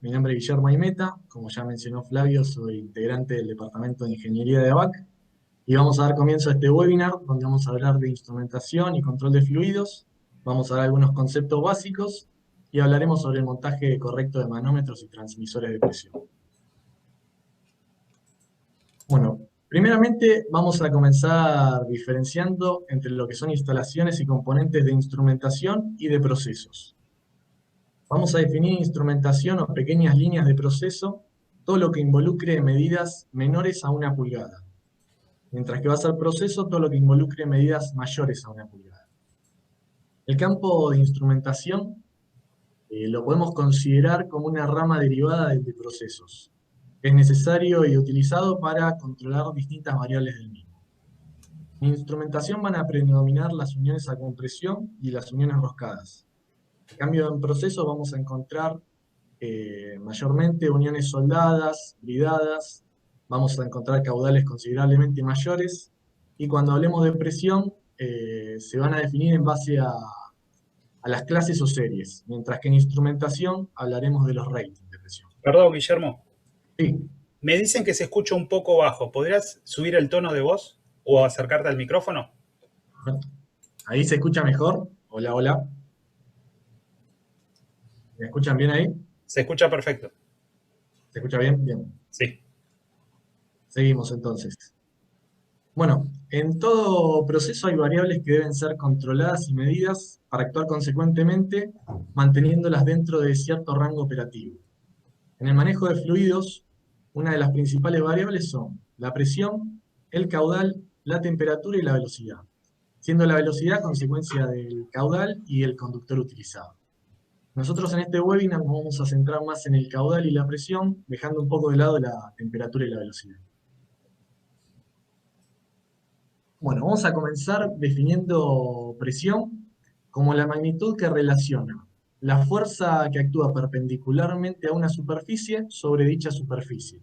Mi nombre es Guillermo Aimeta, como ya mencionó Flavio, soy integrante del Departamento de Ingeniería de ABAC y vamos a dar comienzo a este webinar donde vamos a hablar de instrumentación y control de fluidos, vamos a dar algunos conceptos básicos y hablaremos sobre el montaje correcto de manómetros y transmisores de presión. Bueno, primeramente vamos a comenzar diferenciando entre lo que son instalaciones y componentes de instrumentación y de procesos. Vamos a definir instrumentación o pequeñas líneas de proceso, todo lo que involucre medidas menores a 1 pulgada. Mientras que va a ser proceso, todo lo que involucre medidas mayores a 1 pulgada. El campo de instrumentación lo podemos considerar como una rama derivada de procesos, que es necesario y utilizado para controlar distintas variables del mismo. En instrumentación van a predominar las uniones a compresión y las uniones roscadas. En cambio, en proceso vamos a encontrar mayormente uniones soldadas, bridadas, vamos a encontrar caudales considerablemente mayores, y cuando hablemos de presión, se van a definir en base a las clases o series, mientras que en instrumentación hablaremos de los ratings de presión. Perdón, Guillermo. Sí. Me dicen que se escucha un poco bajo. ¿Podrías subir el tono de voz o acercarte al micrófono? ¿Ahí se escucha mejor? Hola, hola. ¿Me escuchan bien ahí? Se escucha perfecto. ¿Se escucha bien? Bien. Sí. Seguimos entonces. Bueno, en todo proceso hay variables que deben ser controladas y medidas para actuar consecuentemente, manteniéndolas dentro de cierto rango operativo. En el manejo de fluidos, una de las principales variables son la presión, el caudal, la temperatura y la velocidad, siendo la velocidad consecuencia del caudal y el conductor utilizado. Nosotros en este webinar nos vamos a centrar más en el caudal y la presión, dejando un poco de lado la temperatura y la velocidad. Bueno, vamos a comenzar definiendo presión como la magnitud que relaciona la fuerza que actúa perpendicularmente a una superficie sobre dicha superficie.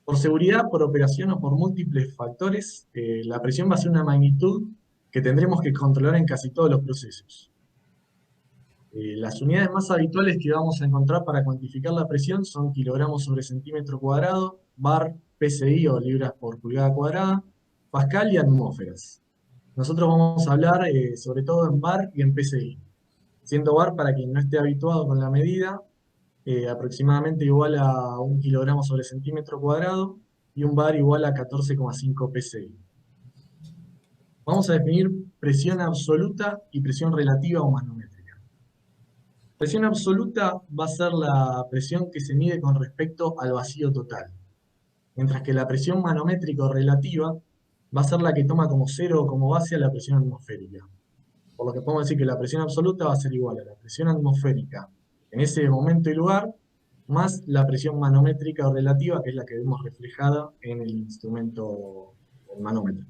Por seguridad, por operación o por múltiples factores, la presión va a ser una magnitud que tendremos que controlar en casi todos los procesos. Las unidades más habituales que vamos a encontrar para cuantificar la presión son kilogramos sobre centímetro cuadrado, bar, PSI o libras por pulgada cuadrada, pascal y atmósferas. Nosotros vamos a hablar sobre todo en bar y en PSI. Siendo bar, para quien no esté habituado con la medida, aproximadamente igual a 1 kilogramo sobre centímetro cuadrado y un bar igual a 14,5 PSI. Vamos a definir presión absoluta y presión relativa o manométrica. Presión absoluta va a ser la presión que se mide con respecto al vacío total, mientras que la presión manométrica o relativa va a ser la que toma como cero o como base a la presión atmosférica. Por lo que podemos decir que la presión absoluta va a ser igual a la presión atmosférica en ese momento y lugar, más la presión manométrica o relativa, que es la que vemos reflejada en el instrumento, el manómetro.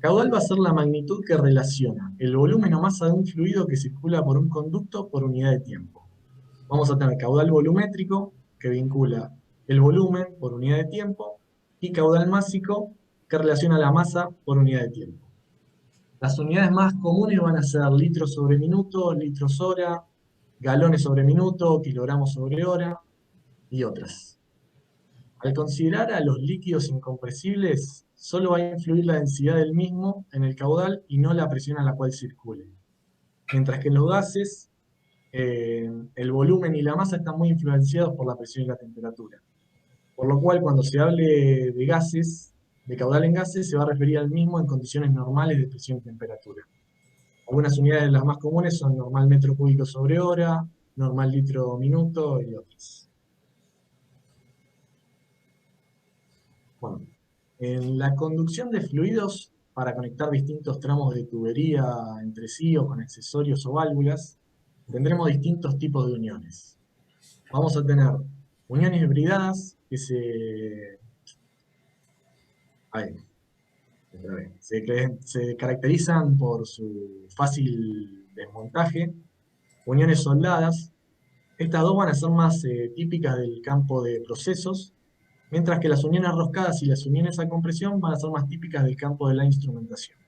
Caudal va a ser la magnitud que relaciona el volumen o masa de un fluido que circula por un conducto por unidad de tiempo. Vamos a tener caudal volumétrico, que vincula el volumen por unidad de tiempo, y caudal másico, que relaciona la masa por unidad de tiempo. Las unidades más comunes van a ser litros sobre minuto, litros hora, galones sobre minuto, kilogramos sobre hora, y otras. Al considerar a los líquidos incompresibles, solo va a influir la densidad del mismo en el caudal y no la presión a la cual circule. Mientras que en los gases, el volumen y la masa están muy influenciados por la presión y la temperatura. Por lo cual, cuando se hable de gases, de caudal en gases, se va a referir al mismo en condiciones normales de presión y temperatura. Algunas unidades, las más comunes, son normal metro cúbico sobre hora, normal litro minuto y otras. Bueno, en la conducción de fluidos, para conectar distintos tramos de tubería entre sí o con accesorios o válvulas, tendremos distintos tipos de uniones. Vamos a tener uniones hibridadas que se caracterizan por su fácil desmontaje. Uniones soldadas, estas dos van a ser más típicas del campo de procesos, mientras que las uniones roscadas y las uniones a compresión van a ser más típicas del campo de la instrumentación.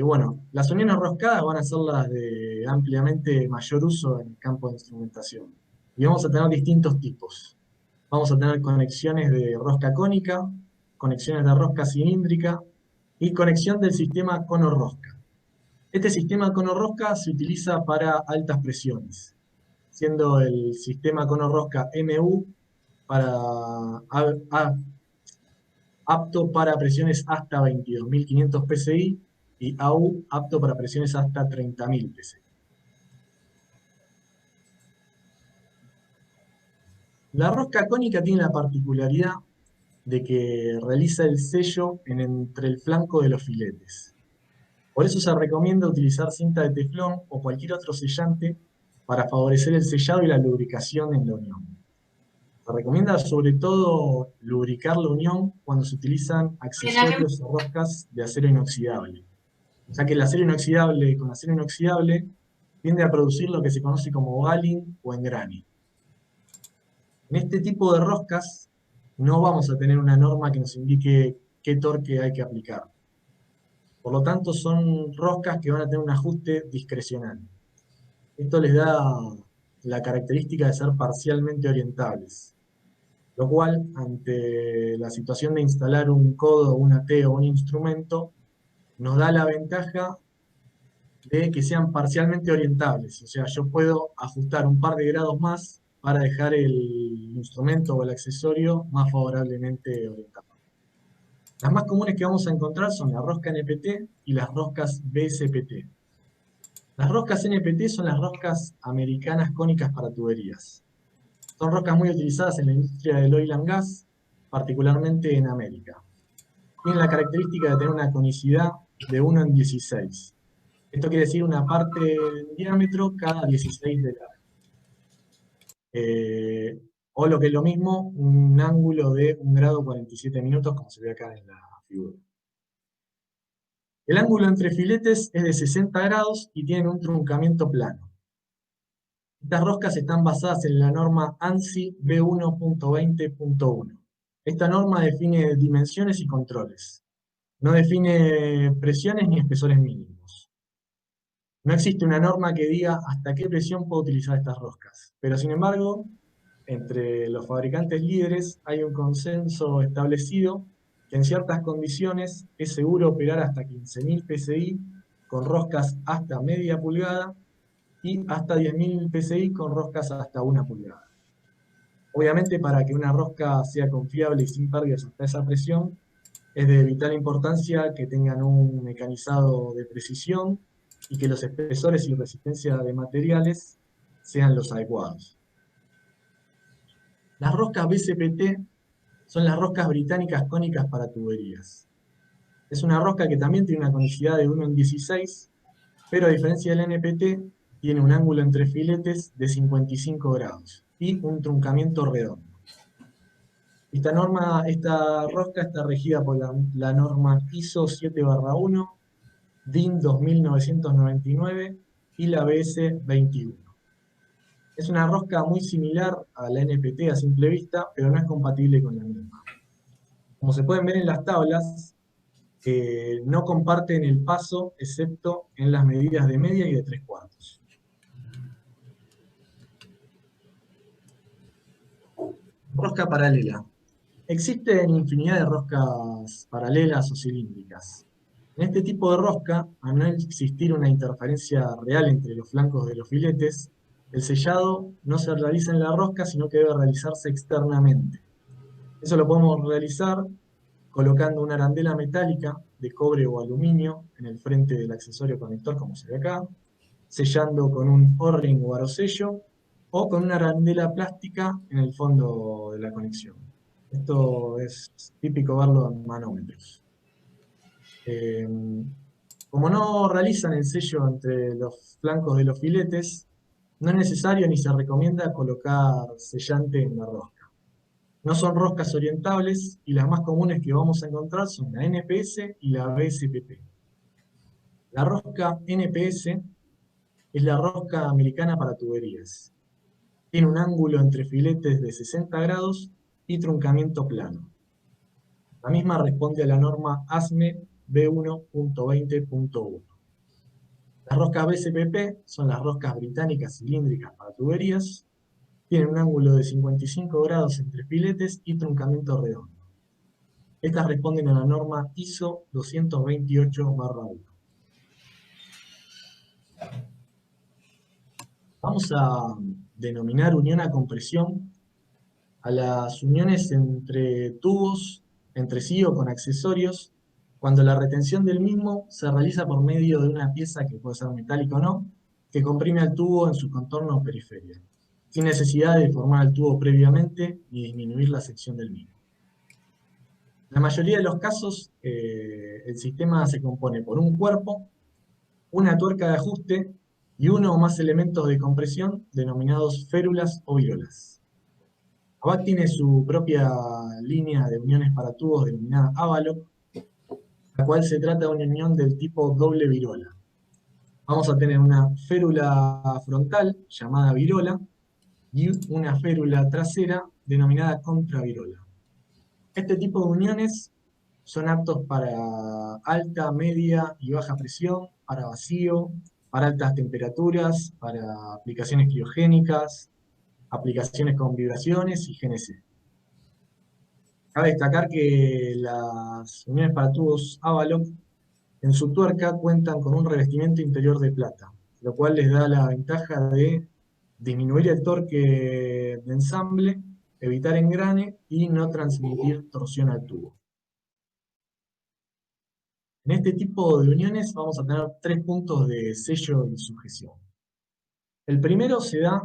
Bueno, las uniones roscadas van a ser las de ampliamente mayor uso en el campo de instrumentación. Y vamos a tener distintos tipos. Vamos a tener conexiones de rosca cónica, conexiones de rosca cilíndrica y conexión del sistema cono-rosca. Este sistema cono-rosca se utiliza para altas presiones, siendo el sistema cono-rosca MU para, apto para presiones hasta 22.500 psi y AU apto para presiones hasta 30.000 psi. La rosca cónica tiene la particularidad de que realiza el sello entre el flanco de los filetes. Por eso se recomienda utilizar cinta de teflón o cualquier otro sellante para favorecer el sellado y la lubricación en la unión. Se recomienda sobre todo lubricar la unión cuando se utilizan accesorios o roscas de acero inoxidable, ya que el acero inoxidable con acero inoxidable tiende a producir lo que se conoce como galling o engrane. En este tipo de roscas no vamos a tener una norma que nos indique qué torque hay que aplicar. Por lo tanto, son roscas que van a tener un ajuste discrecional. Esto les da la característica de ser parcialmente orientables, lo cual, ante la situación de instalar un codo, una T o un instrumento, nos da la ventaja de que sean parcialmente orientables. O sea, yo puedo ajustar un par de grados más para dejar el instrumento o el accesorio más favorablemente orientado. Las más comunes que vamos a encontrar son la rosca NPT y las roscas BSPT. Las roscas NPT son las roscas americanas cónicas para tuberías. Son roscas muy utilizadas en la industria del oil and gas, particularmente en América. Tienen la característica de tener una conicidad de 1 en 16. Esto quiere decir una parte en diámetro cada 16 de largo. O lo que es lo mismo, un ángulo de 1 grado 47 minutos, como se ve acá en la figura. El ángulo entre filetes es de 60 grados y tienen un truncamiento plano. Estas roscas están basadas en la norma ANSI B1.20.1. Esta norma define dimensiones y controles. No define presiones ni espesores mínimos. No existe una norma que diga hasta qué presión puedo utilizar estas roscas, pero sin embargo, entre los fabricantes líderes hay un consenso establecido que en ciertas condiciones es seguro operar hasta 15.000 psi con roscas hasta media pulgada y hasta 10.000 psi con roscas hasta 1 pulgada. Obviamente, para que una rosca sea confiable y sin pérdidas hasta esa presión, es de vital importancia que tengan un mecanizado de precisión y que los espesores y resistencia de materiales sean los adecuados. Las roscas BSPT son las roscas británicas cónicas para tuberías. Es una rosca que también tiene una conicidad de 1 en 16, pero a diferencia del NPT, tiene un ángulo entre filetes de 55 grados y un truncamiento redondo. Esta rosca está regida por la norma ISO 7/1, DIN 2999 y la BS 21. Es una rosca muy similar a la NPT a simple vista, pero no es compatible con la misma. Como se pueden ver en las tablas, no comparten el paso, excepto en las medidas de media y de 3/4. Rosca paralela. Existen infinidad de roscas paralelas o cilíndricas. En este tipo de rosca, al no existir una interferencia real entre los flancos de los filetes, el sellado no se realiza en la rosca, sino que debe realizarse externamente. Eso lo podemos realizar colocando una arandela metálica de cobre o aluminio en el frente del accesorio conector, como se ve acá, sellando con un O-ring o arosello, o con una arandela plástica en el fondo de la conexión. Esto es típico verlo en manómetros. Como no realizan el sello entre los flancos de los filetes, no es necesario ni se recomienda colocar sellante en la rosca. No son roscas orientables y las más comunes que vamos a encontrar son la NPS y la BSPT. La rosca NPS es la rosca americana para tuberías. Tiene un ángulo entre filetes de 60 grados y truncamiento plano. La misma responde a la norma ASME B1.20.1. Las roscas BCPP son las roscas británicas cilíndricas para tuberías. Tienen un ángulo de 55 grados entre filetes y truncamiento redondo. Estas responden a la norma ISO 228/1. Vamos a denominar unión a compresión a las uniones entre tubos, entre sí o con accesorios, cuando la retención del mismo se realiza por medio de una pieza que puede ser metálica o no, que comprime al tubo en su contorno o periferia, sin necesidad de deformar el tubo previamente ni disminuir la sección del mismo. En la mayoría de los casos, el sistema se compone por un cuerpo, una tuerca de ajuste y uno o más elementos de compresión denominados férulas o virolas. ABAC tiene su propia línea de uniones para tubos denominada Avaloc, la cual se trata de una unión del tipo doble virola. Vamos a tener una férula frontal llamada virola y una férula trasera denominada contravirola. Este tipo de uniones son aptos para alta, media y baja presión, para vacío, para altas temperaturas, para aplicaciones criogénicas, aplicaciones con vibraciones y GNC. Cabe destacar que las uniones para tubos Avaloc en su tuerca cuentan con un revestimiento interior de plata, lo cual les da la ventaja de disminuir el torque de ensamble, evitar engrane y no transmitir torsión al tubo. En este tipo de uniones vamos a tener 3 puntos de sello y sujeción. El primero se da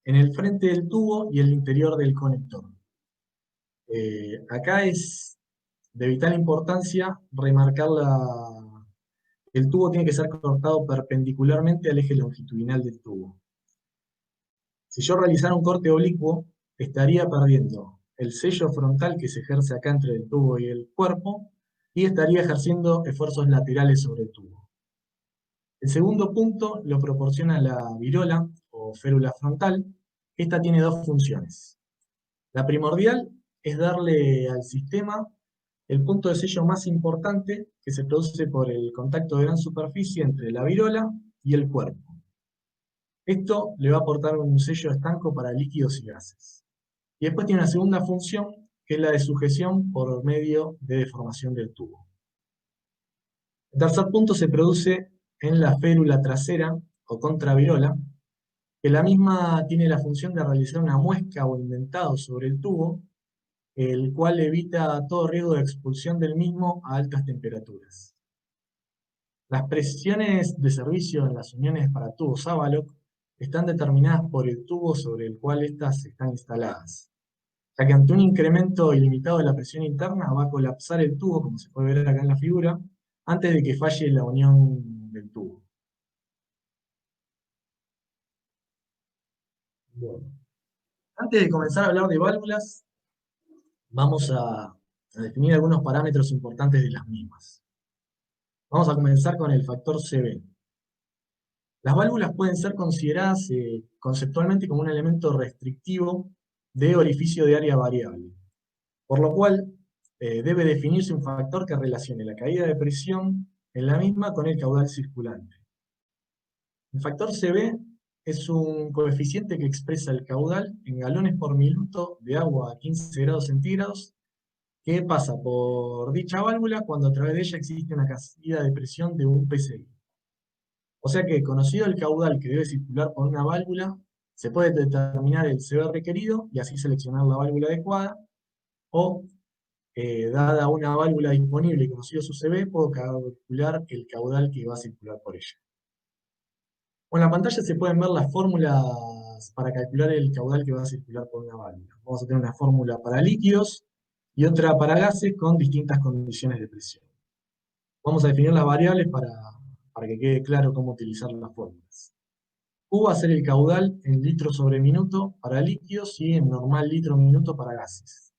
en el frente del tubo y el interior del conector. Acá es de vital importancia remarcar el tubo tiene que ser cortado perpendicularmente al eje longitudinal del tubo. Si yo realizara un corte oblicuo, estaría perdiendo el sello frontal que se ejerce acá entre el tubo y el cuerpo, y estaría ejerciendo esfuerzos laterales sobre el tubo. El segundo punto lo proporciona la virola o férula frontal. Esta tiene 2 funciones. La primordial es darle al sistema el punto de sello más importante, que se produce por el contacto de gran superficie entre la virola y el cuerpo. Esto le va a aportar un sello estanco para líquidos y gases. Y después tiene una segunda función, que es la de sujeción por medio de deformación del tubo. El tercer punto se produce en la férula trasera o contravirola, que la misma tiene la función de realizar una muesca o indentado sobre el tubo, el cual evita todo riesgo de expulsión del mismo a altas temperaturas. Las presiones de servicio en las uniones para tubos Avaloc están determinadas por el tubo sobre el cual estas están instaladas, ya que ante un incremento ilimitado de la presión interna va a colapsar el tubo, como se puede ver acá en la figura, antes de que falle la unión del tubo. Bueno, antes de comenzar a hablar de válvulas, vamos a definir algunos parámetros importantes de las mismas. Vamos a comenzar con el factor CB. Las válvulas pueden ser consideradas conceptualmente como un elemento restrictivo de orificio de área variable, por lo cual debe definirse un factor que relacione la caída de presión en la misma con el caudal circulante. El factor CB es un coeficiente que expresa el caudal en galones por minuto de agua a 15 grados centígrados que pasa por dicha válvula cuando a través de ella existe una caída de presión de 1 psi. O sea que, conocido el caudal que debe circular por una válvula, se puede determinar el CB requerido y así seleccionar la válvula adecuada, o, dada una válvula disponible y conocido su CB, puedo calcular el caudal que va a circular por ella. En la pantalla se pueden ver las fórmulas para calcular el caudal que va a circular por una válvula. Vamos a tener una fórmula para líquidos y otra para gases con distintas condiciones de presión. Vamos a definir las variables para que quede claro cómo utilizar las fórmulas. Q va a ser el caudal en litros sobre minuto para líquidos y en normal litro minuto para gases.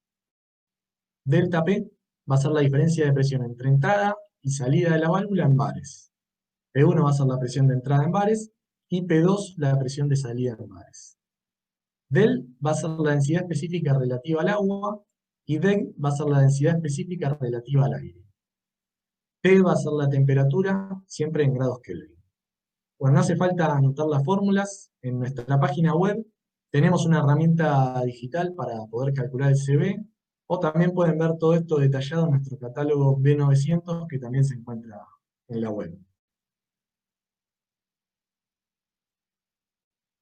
Delta P va a ser la diferencia de presión entre entrada y salida de la válvula en bares. P1 va a ser la presión de entrada en bares y P2 la presión de salida en bares. Del va a ser la densidad específica relativa al agua y Deg va a ser la densidad específica relativa al aire. T va a ser la temperatura, siempre en grados Kelvin. Bueno, no hace falta anotar las fórmulas. En nuestra página web tenemos una herramienta digital para poder calcular el CB, o también pueden ver todo esto detallado en nuestro catálogo B900, que también se encuentra en la web.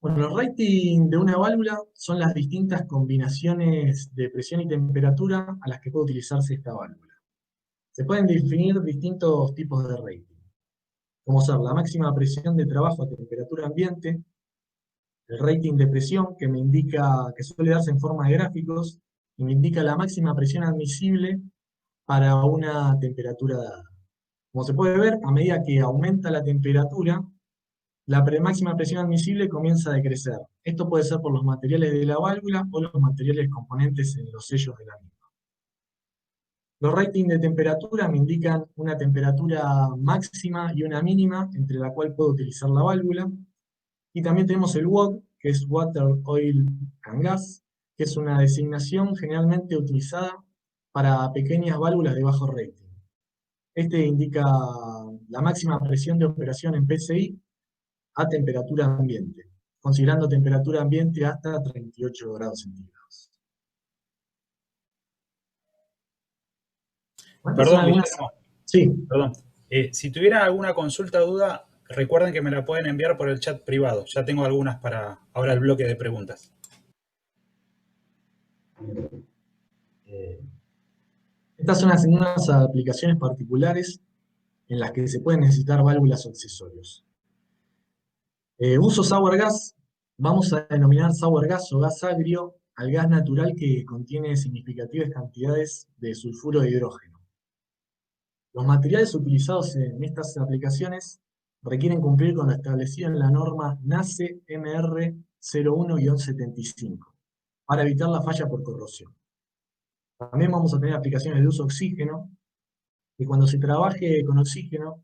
Bueno, los ratings de una válvula son las distintas combinaciones de presión y temperatura a las que puede utilizarse esta válvula. Se pueden definir distintos tipos de rating, como ser la máxima presión de trabajo a temperatura ambiente, el rating de presión, que me indica, que suele darse en forma de gráficos, y me indica la máxima presión admisible para una temperatura dada. Como se puede ver, a medida que aumenta la temperatura, la máxima presión admisible comienza a decrecer. Esto puede ser por los materiales de la válvula o los materiales componentes en los sellos de la misma. Los ratings de temperatura me indican una temperatura máxima y una mínima entre la cual puedo utilizar la válvula. Y también tenemos el WOG, que es Water, Oil and Gas, que es una designación generalmente utilizada para pequeñas válvulas de bajo rating. Este indica la máxima presión de operación en PSI a temperatura ambiente, considerando temperatura ambiente hasta 38 grados centígrados. ¿Cuántas son Perdón, algunas? Guillermo, Sí, perdón. Si tuvieran alguna consulta o duda, recuerden que me la pueden enviar por el chat privado. Ya tengo algunas para ahora el bloque de preguntas. eh, estas son algunas aplicaciones particulares en las que se pueden necesitar válvulas o accesorios. Uso sour gas, vamos a denominar sour gas o gas agrio al gas natural que contiene significativas cantidades de sulfuro de hidrógeno. Los materiales utilizados en estas aplicaciones requieren cumplir con lo establecido en la norma NACE MR 01-75 para evitar la falla por corrosión. También vamos a tener aplicaciones de uso oxígeno, que cuando se trabaje con oxígeno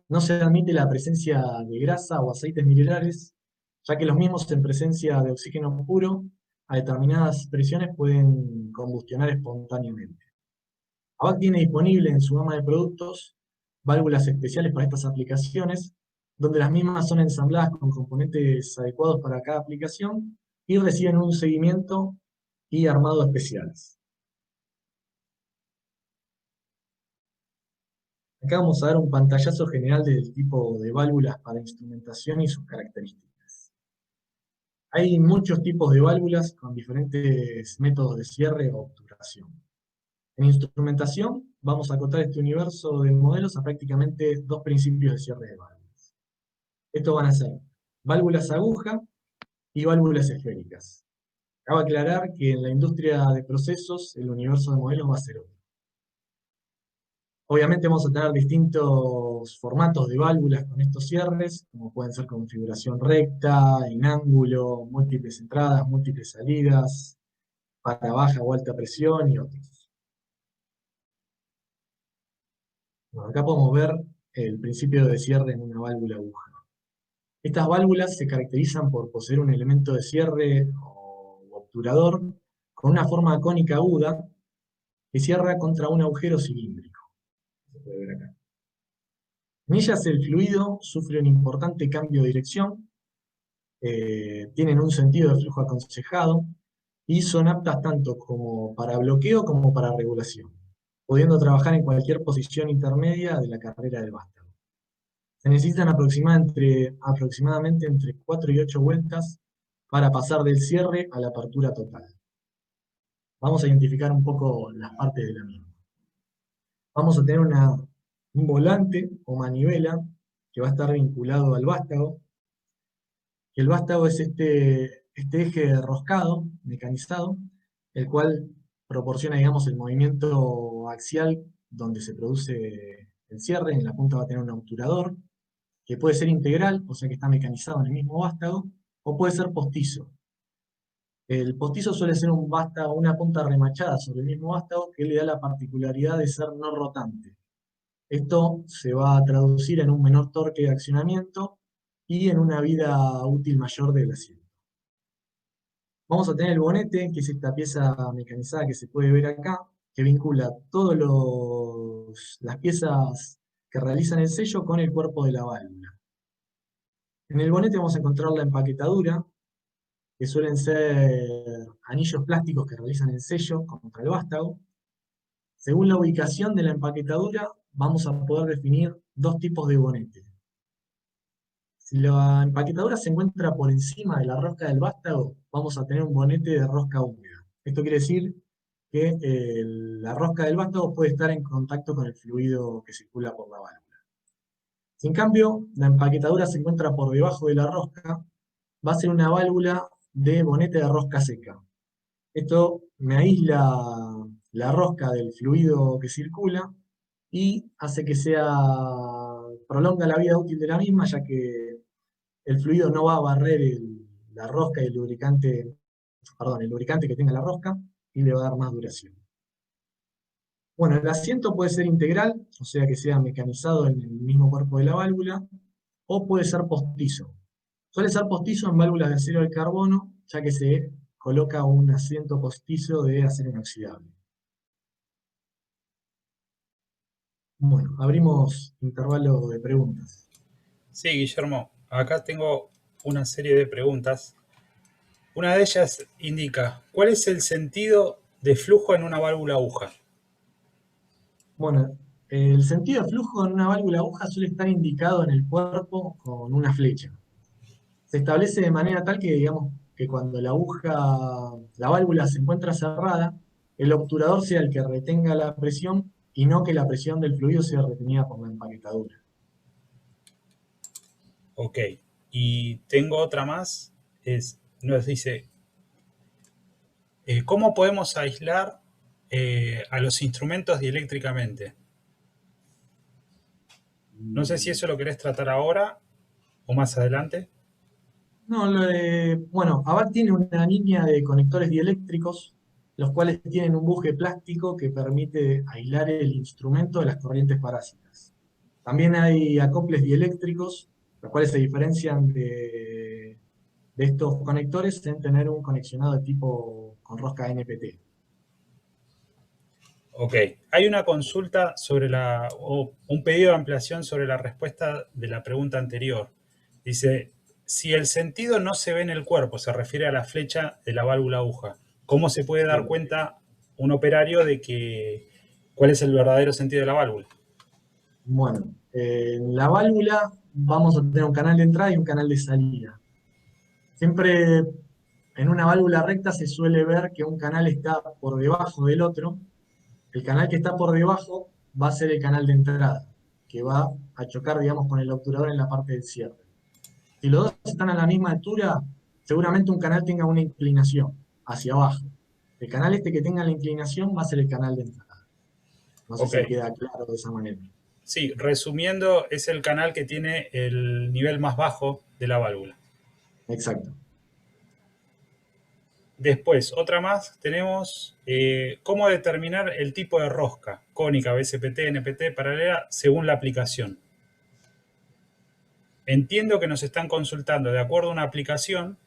no se admite la presencia de grasa o aceites minerales, ya que los mismos en presencia de oxígeno puro a determinadas presiones pueden combustionar espontáneamente. ABAC tiene disponible en su gama de productos válvulas especiales para estas aplicaciones, donde las mismas son ensambladas con componentes adecuados para cada aplicación y reciben un seguimiento y armado especiales. Acá vamos a dar un pantallazo general del tipo de válvulas para instrumentación y sus características. Hay muchos tipos de válvulas con diferentes métodos de cierre o obturación. En instrumentación vamos a acotar este universo de modelos a prácticamente dos principios de cierre de válvulas. Estos van a ser válvulas aguja y válvulas esféricas. Cabe aclarar que en la industria de procesos el universo de modelos va a ser otro. Obviamente vamos a tener distintos formatos de válvulas con estos cierres, como pueden ser configuración recta, en ángulo, múltiples entradas, múltiples salidas, para baja o alta presión y otros. Bueno, acá podemos ver el principio de cierre en una válvula aguja. Estas válvulas se caracterizan por poseer un elemento de cierre o obturador con una forma cónica aguda que cierra contra un agujero cilíndrico. Se puede ver acá. En ellas el fluido sufre un importante cambio de dirección, tienen un sentido de flujo aconsejado y son aptas tanto como para bloqueo como para regulación, pudiendo trabajar en cualquier posición intermedia de la carrera del vástago. Se necesitan aproximadamente entre 4 y 8 vueltas para pasar del cierre a la apertura total. Vamos a identificar un poco las partes de la misma. Vamos a tener un volante o manivela que va a estar vinculado al vástago. El vástago es este eje roscado, mecanizado, el cual proporciona, digamos, el movimiento axial donde se produce el cierre. En la punta va a tener un obturador, que puede ser integral, o sea que está mecanizado en el mismo vástago, o puede ser postizo. El postizo suele ser un vástago, una punta remachada sobre el mismo vástago que le da la particularidad de ser no rotante. Esto se va a traducir en un menor torque de accionamiento y en una vida útil mayor del asiento. Vamos a tener el bonete, que es esta pieza mecanizada que se puede ver acá, que vincula todas las piezas que realizan el sello con el cuerpo de la válvula. En el bonete vamos a encontrar la empaquetadura, que suelen ser anillos plásticos que realizan el sello contra el vástago. Según la ubicación de la empaquetadura, vamos a poder definir dos tipos de bonete. Si la empaquetadura se encuentra por encima de la rosca del vástago, vamos a tener un bonete de rosca húmeda. Esto quiere decir que la rosca del vástago puede estar en contacto con el fluido que circula por la válvula. Si en cambio la empaquetadura se encuentra por debajo de la rosca, va a ser una válvula de bonete de rosca seca. Esto me aísla la rosca del fluido que circula y hace que prolonga la vida útil de la misma, ya que el fluido no va a barrer la rosca y el lubricante que tenga la rosca y le va a dar más duración. Bueno, el asiento puede ser integral, o sea que sea mecanizado en el mismo cuerpo de la válvula, o puede ser postizo. Suele ser postizo en válvulas de acero de carbono, ya que se coloca un asiento postizo de acero inoxidable. Bueno, abrimos intervalo de preguntas. Sí, Guillermo, acá tengo una serie de preguntas. Una de ellas indica, ¿cuál es el sentido de flujo en una válvula aguja? Bueno, el sentido de flujo en una válvula aguja suele estar indicado en el cuerpo con una flecha. Se establece de manera tal que, digamos, que cuando la válvula se encuentra cerrada, el obturador sea el que retenga la presión y no que la presión del fluido sea retenida por la empaquetadura. Ok, y tengo otra más, nos dice, ¿cómo podemos aislar a los instrumentos dieléctricamente? No sé si eso lo querés tratar ahora o más adelante. No, bueno, ABAT tiene una línea de conectores dieléctricos, los cuales tienen un buje plástico que permite aislar el instrumento de las corrientes parásitas. También hay acoples dieléctricos, los cuales se diferencian de estos conectores en tener un conexionado de tipo con rosca NPT. Ok, hay una consulta o un pedido de ampliación sobre la respuesta de la pregunta anterior. Dice, si el sentido no se ve en el cuerpo, se refiere a la flecha de la válvula aguja, ¿cómo se puede dar Bien. cuenta un operario cuál es el verdadero sentido de la válvula? Bueno, en la válvula vamos a tener un canal de entrada y un canal de salida. Siempre en una válvula recta se suele ver que un canal está por debajo del otro. El canal que está por debajo va a ser el canal de entrada, que va a chocar, digamos, con el obturador en la parte del cierre. Si los dos están a la misma altura, seguramente un canal tenga una inclinación hacia abajo. El canal este que tenga la inclinación va a ser el canal de entrada. No sé Ok, si queda claro de esa manera. sí, resumiendo, es el canal que tiene el nivel más bajo de la válvula. Exacto. Después, otra más, tenemos cómo determinar el tipo de rosca, cónica, BSPT, NPT, paralela, según la aplicación. Entiendo que nos están consultando, de acuerdo a una aplicación,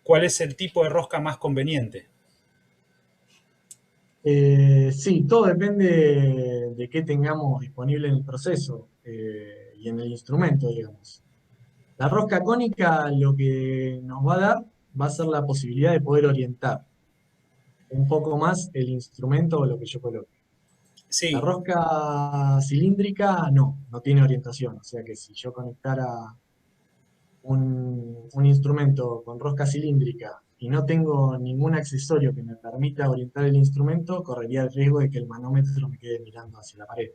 cuál es el tipo de rosca más conveniente. Sí, todo depende de qué tengamos disponible en el proceso y en el instrumento, digamos. La rosca cónica lo que nos va a dar va a ser la posibilidad de poder orientar un poco más el instrumento o lo que yo coloque. La Sí, rosca cilíndrica no tiene orientación, o sea que si yo conectara un instrumento con rosca cilíndrica y no tengo ningún accesorio que me permita orientar el instrumento, correría el riesgo de que el manómetro me quede mirando hacia la pared.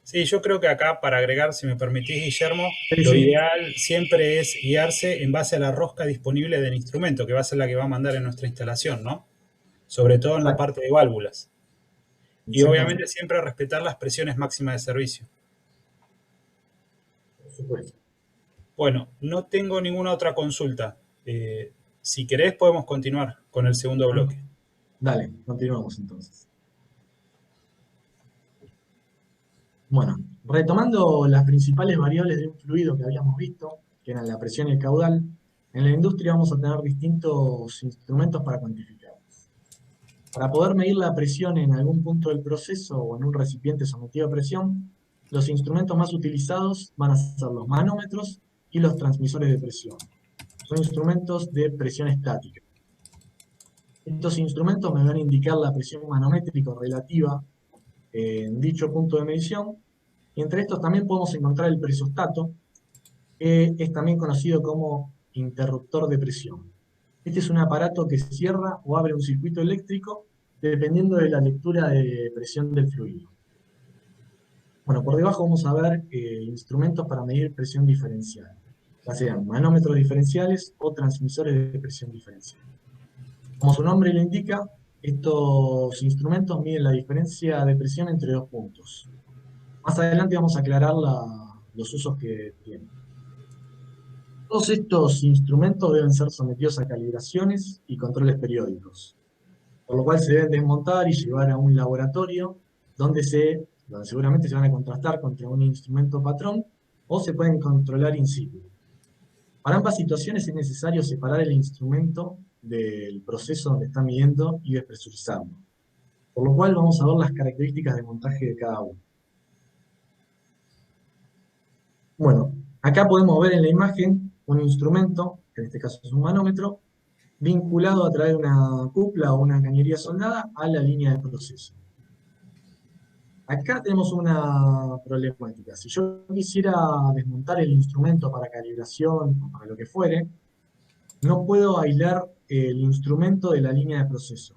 sí, yo creo que acá, para agregar, si me permitís, Guillermo, Sí, lo sí, ideal siempre es guiarse en base a la rosca disponible del instrumento, que va a ser la que va a mandar en nuestra instalación, ¿no? Sobre todo en la exacto, parte de válvulas. Y obviamente exactamente, siempre respetar las presiones máximas de servicio. por supuesto. Bueno, no tengo ninguna otra consulta. Eh, si querés, podemos continuar con el segundo bloque. Dale, continuamos entonces. Bueno, retomando las principales variables de un fluido que habíamos visto, que eran la presión y el caudal, en la industria vamos a tener distintos instrumentos para cuantificarlos. Para poder medir la presión en algún punto del proceso o en un recipiente sometido a presión, Los instrumentos más utilizados van a ser los manómetros y los transmisores de presión. Son instrumentos de presión estática. Estos instrumentos me van a indicar la presión manométrica relativa en dicho punto de medición, y entre estos también podemos encontrar el presostato, que es también conocido como interruptor de presión. Este es un aparato que cierra o abre un circuito eléctrico dependiendo de la lectura de presión del fluido. Bueno, por debajo vamos a ver instrumentos para medir presión diferencial, ya sean manómetros diferenciales o transmisores de presión diferencial. Como su nombre lo indica, estos instrumentos miden la diferencia de presión entre dos puntos. Más adelante vamos a aclarar los usos que tienen. Todos estos instrumentos deben ser sometidos a calibraciones y controles periódicos, por lo cual se deben desmontar y llevar a un laboratorio donde seguramente se van a contrastar contra un instrumento patrón o se pueden controlar in situ. Para ambas situaciones es necesario separar el instrumento del proceso donde está midiendo y despresurizarlo, por lo cual vamos a ver las características de montaje de cada uno. Bueno, acá podemos ver en la imagen un instrumento, que en este caso es un manómetro, vinculado a través de una cupla o una cañería soldada a la línea de proceso. Acá tenemos una problemática. Si yo quisiera desmontar el instrumento para calibración o para lo que fuere, no puedo aislar el instrumento de la línea de proceso.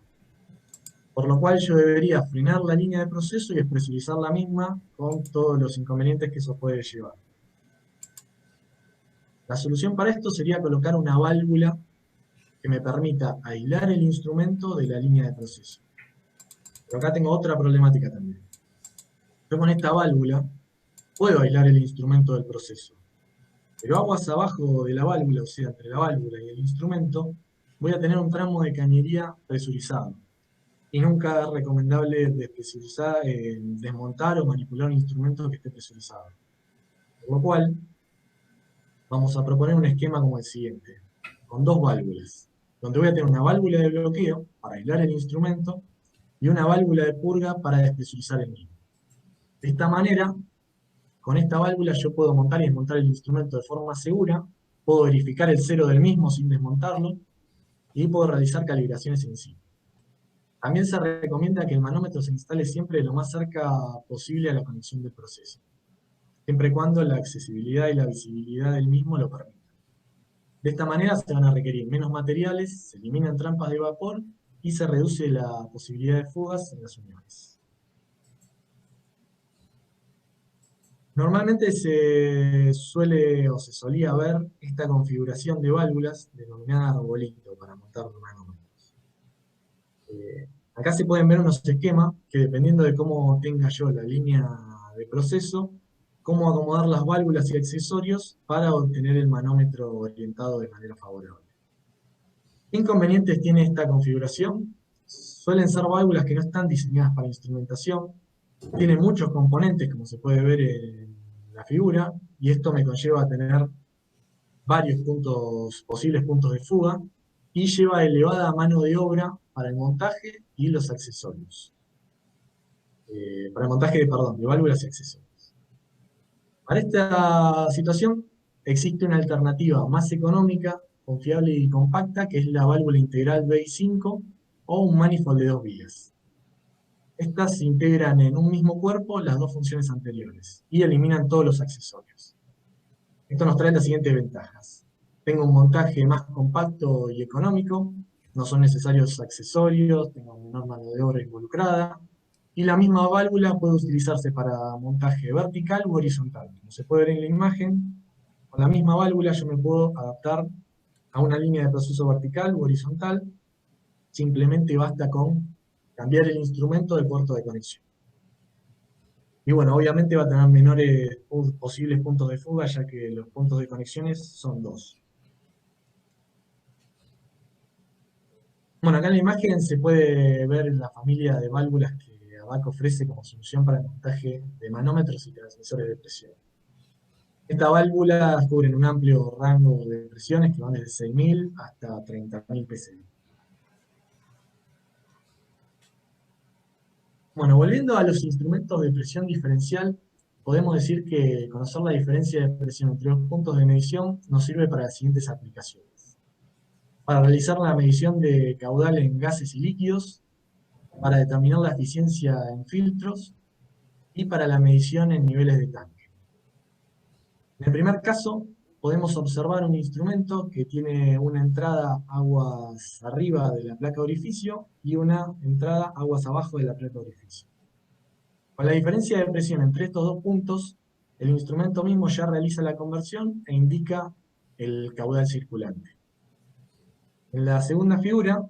Por lo cual yo debería frenar la línea de proceso y despresurizar la misma con todos los inconvenientes que eso puede llevar. La solución para esto sería colocar una válvula que me permita aislar el instrumento de la línea de proceso. Pero acá tengo otra problemática también. Yo con esta válvula puedo aislar el instrumento del proceso, pero aguas abajo de la válvula, o sea, entre la válvula y el instrumento, voy a tener un tramo de cañería presurizado. Y nunca es recomendable desmontar o manipular un instrumento que esté presurizado. Por lo cual, vamos a proponer un esquema como el siguiente, con dos válvulas, donde voy a tener una válvula de bloqueo para aislar el instrumento y una válvula de purga para despresurizar el mismo. De esta manera, con esta válvula yo puedo montar y desmontar el instrumento de forma segura, puedo verificar el cero del mismo sin desmontarlo, y puedo realizar calibraciones en sí. También se recomienda que el manómetro se instale siempre lo más cerca posible a la conexión del proceso, siempre y cuando la accesibilidad y la visibilidad del mismo lo permitan. De esta manera se van a requerir menos materiales, se eliminan trampas de vapor y se reduce la posibilidad de fugas en las uniones. Normalmente se suele o se solía ver esta configuración de válvulas denominada arbolito para montar manómetros. Acá se pueden ver unos esquemas que dependiendo de cómo tenga yo la línea de proceso, cómo acomodar las válvulas y accesorios para obtener el manómetro orientado de manera favorable. ¿Qué inconvenientes tiene esta configuración? Suelen ser válvulas que no están diseñadas para instrumentación, tienen muchos componentes como se puede ver en la figura, y esto me conlleva a tener varios posibles puntos de fuga, y lleva elevada mano de obra para el montaje y los accesorios. Para el montaje de válvulas y accesorios. Para esta situación existe una alternativa más económica, confiable y compacta, que es la válvula integral BI5 o un manifold de dos vías. Estas integran en un mismo cuerpo las dos funciones anteriores y eliminan todos los accesorios. Esto nos trae las siguientes ventajas. Tengo un montaje más compacto y económico, no son necesarios accesorios, tengo menor mano de obra involucrada, y la misma válvula puede utilizarse para montaje vertical u horizontal. Como se puede ver en la imagen, con la misma válvula yo me puedo adaptar a una línea de proceso vertical u horizontal, simplemente basta con cambiar el instrumento de puerto de conexión. Y bueno, obviamente va a tener menores posibles puntos de fuga, ya que los puntos de conexiones son dos. Bueno, acá en la imagen se puede ver la familia de válvulas que ABAC ofrece como solución para el montaje de manómetros y transmisores de presión. Estas válvulas cubren un amplio rango de presiones que van desde 6.000 hasta 30.000 PSI. Bueno, volviendo a los instrumentos de presión diferencial, podemos decir que conocer la diferencia de presión entre los puntos de medición nos sirve para las siguientes aplicaciones. Para realizar la medición de caudal en gases y líquidos, para determinar la eficiencia en filtros y para la medición en niveles de tanque. En el primer caso, podemos observar un instrumento que tiene una entrada aguas arriba de la placa de orificio y una entrada aguas abajo de la placa de orificio. Con la diferencia de presión entre estos dos puntos, el instrumento mismo ya realiza la conversión e indica el caudal circulante. En la segunda figura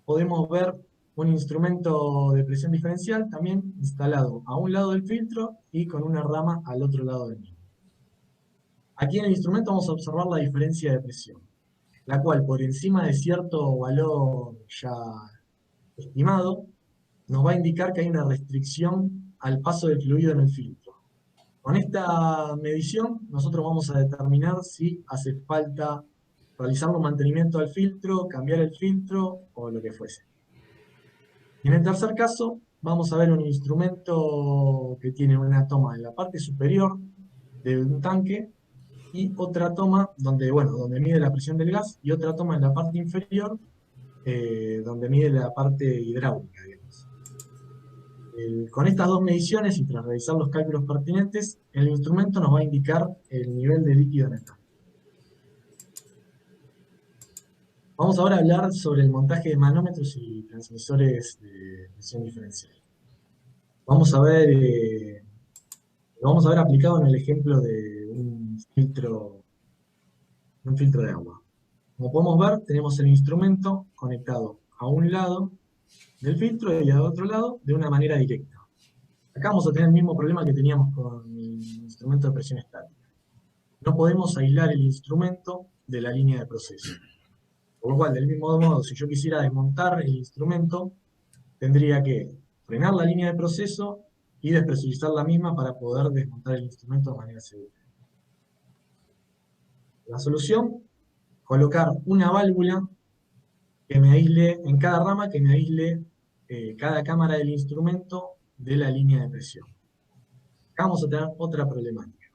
podemos ver un instrumento de presión diferencial también instalado a un lado del filtro y con una rama al otro lado del mismo. Aquí en el instrumento vamos a observar la diferencia de presión, la cual por encima de cierto valor ya estimado, nos va a indicar que hay una restricción al paso del fluido en el filtro. Con esta medición nosotros vamos a determinar si hace falta realizar un mantenimiento al filtro, cambiar el filtro o lo que fuese. Y en el tercer caso vamos a ver un instrumento que tiene una toma en la parte superior de un tanque y otra toma donde mide la presión del gas y otra toma en la parte inferior donde mide la parte hidráulica, digamos. Con estas dos mediciones y tras realizar los cálculos pertinentes, el instrumento nos va a indicar el nivel de líquido en el tanque. Vamos ahora a hablar sobre el montaje de manómetros y transmisores de presión diferencial. Lo vamos a ver aplicado en el ejemplo de un filtro de agua. Como podemos ver, tenemos el instrumento conectado a un lado del filtro y al otro lado de una manera directa. Acá vamos a tener el mismo problema que teníamos con el instrumento de presión estática. No podemos aislar el instrumento de la línea de proceso. Por lo cual, del mismo modo, si yo quisiera desmontar el instrumento, tendría que frenar la línea de proceso y despresurizar la misma para poder desmontar el instrumento de manera segura. La solución, colocar una válvula que me aísle en cada rama, que me aísle cada cámara del instrumento de la línea de presión. Acá vamos a tener otra problemática.